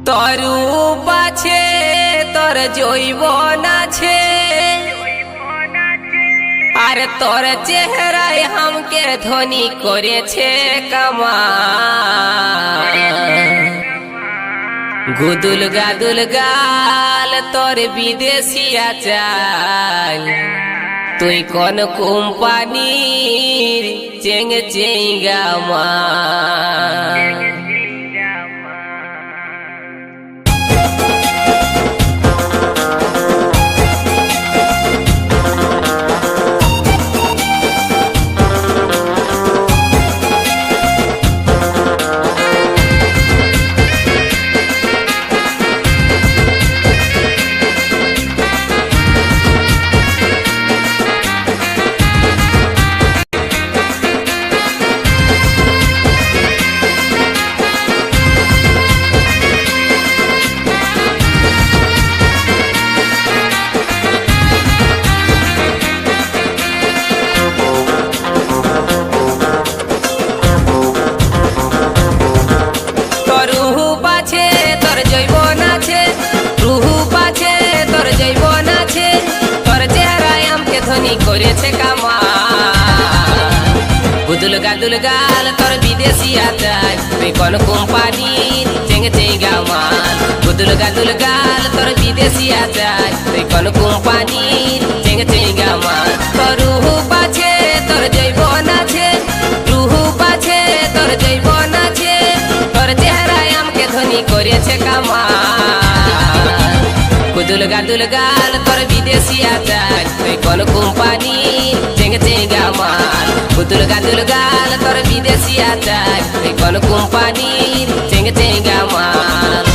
তোর পাছে তোর জৈবন আছে আর তোর চেহারায় हमके ধনী করেছে কামাল। গুদুল গাদুল গাল তোর বিদেশিয়া চাল, তুই কোন কোম্পানির চেং চেঙ্গা মাল। করেছে কামাল। গুদুল গাদুল গাল তোর বিদেশিয়া চাল, তুই কোন কোম্পানির চেং চেঙ্গা মাল। গুদুল গাদুল গাল তোর বিদেশিয়া চাল, তুই কোন কোম্পানির চেং চেঙ্গা মাল। তোর রুহু পাছে তোর জৈবন আছে, রুহু পাছে তোর জৈবন আছে, তোর চেহারায় हमके ধনী করেছে কামাল। গুদুল গাদুল গাল তোর বিদেশিয়া চাল, তুই কোন কোম্পানির চেং চেঙ্গা মাল। গুদুল গাদুল গাল তোর বিদেশিয়া চাল, তুই কোন কোম্পানির চেং চেঙ্গা মাল।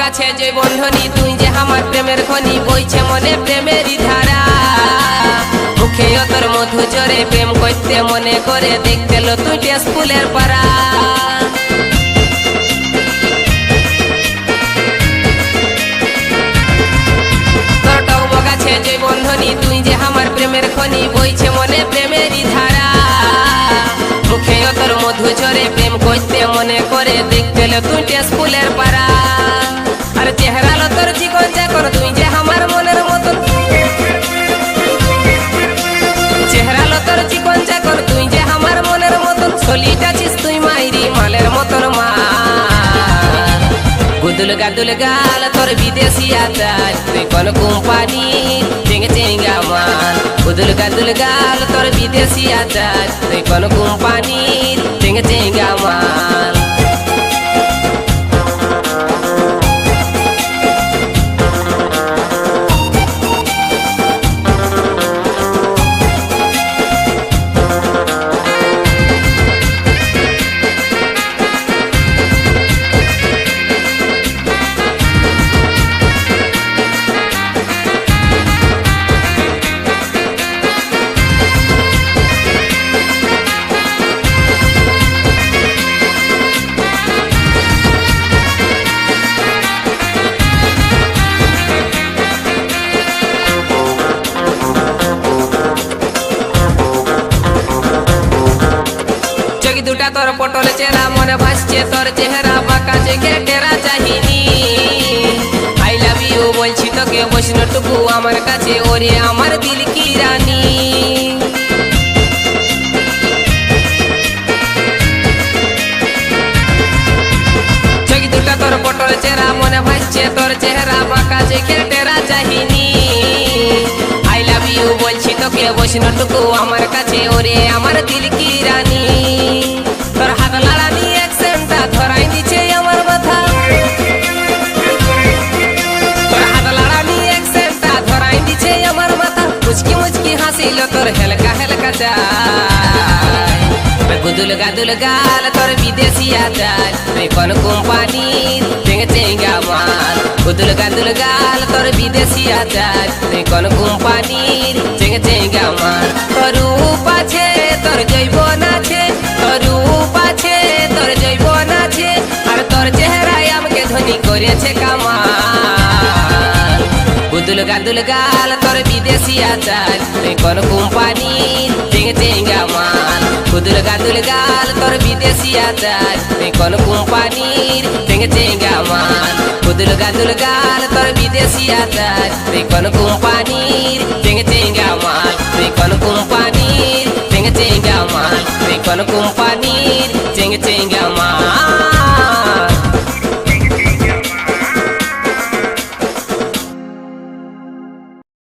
গাছে যে বন্ধনী, তুই যে আমার প্রেমের খনি, বইছে মনে প্রেমেরই ধারা। মুখে তোর মধু জরে প্রেম করতে মনে করে, দেখতে লো তুই টেস্কুলের পারা। তোর টক গাছে যে বন্ধনী, তুই যে আমার প্রেমের খনি, বইছে মনে প্রেমেরই ধারা। মুখে তোর মধু জরে প্রেম করতে মনে করে, দেখতে লো তুই টেস্কুলের পারা। আর চেহারা লো তোর চিকন চাকন, তুই যে আমার মনের মতন। চেহারা লো তোর চিকন চাকন, তুই যে আমার মনের মতন। ছলিটা ছিস তুই মাইরি মালের মতন মাল। গুদুল গাদুল গাল তোর বিদেশিয়া চাল, তুই কোন কোম্পানির চেং চেঙ্গা মাল। গুদুল গাদুল গাল তোর বিদেশিয়া চাল, তুই কোন কোম্পানির চেং চেঙ্গা মাল। দুটা তোর পটল চেরা, মনে ভাসছে তোর চেহারা, বাঁকা চেকে টেরা চাহিনি। আই লাভ ইউ বলছি তোকে বৈষ্ণটুকু আমার কাছে, ওরে আমার দিল কি রানী। চোখ দুটা তোর পটল চেরা, মনে ভাসছে তোর চেহারা, বাঁকা চেকে টেরা চাহিনি। আই লাভ ইউ বলছি তোকে বৈষ্ণটুকু আমার কাছে, ওরে আমার দিল কি রানী। তোর হাত লাড়ানি অ্যাকসেন্টটা ধরাই দিচ্ছে আমার মাথা, তোর হাত লাড়া তোর হেলকা হেলকা চাই গুদুল গাদুল গাল তোর বিদেশি আচার তুই কোন কোম্পানির চেঙ্গে চেঙ্গা মাল গুদুল গাদুল গাল তোর বিদেশি আচার তুই কোন কোম্পানির চেঙ্গে চেঙ্গা মাল তোর রূপ আছে তোর জৈবন আছে তোর রূপ আছে তোর জৈবন আছে আর তোর চেহারায় আমাকে ধনী করেছে কামাল গুদুল গাদুল গাল তোর বিদেশি আচার তুই কোন কোম্পানির চেঙ্গে চেঙ্গা মাল গুদুল গাদুল গাল তোর বিদেশি আচার তুই কোন কোম্পানির চেঙ্গে চেঙ্গা মাল গুদুল গাদুল গাল তোর বিদেশি আচার তুই কোন কোম্পানির চেঙ্গে চেঙ্গা মাল তুই কোন কোম্পানির চেঙ্গে চেঙ্গা মাল তুই কোন কোম্পানির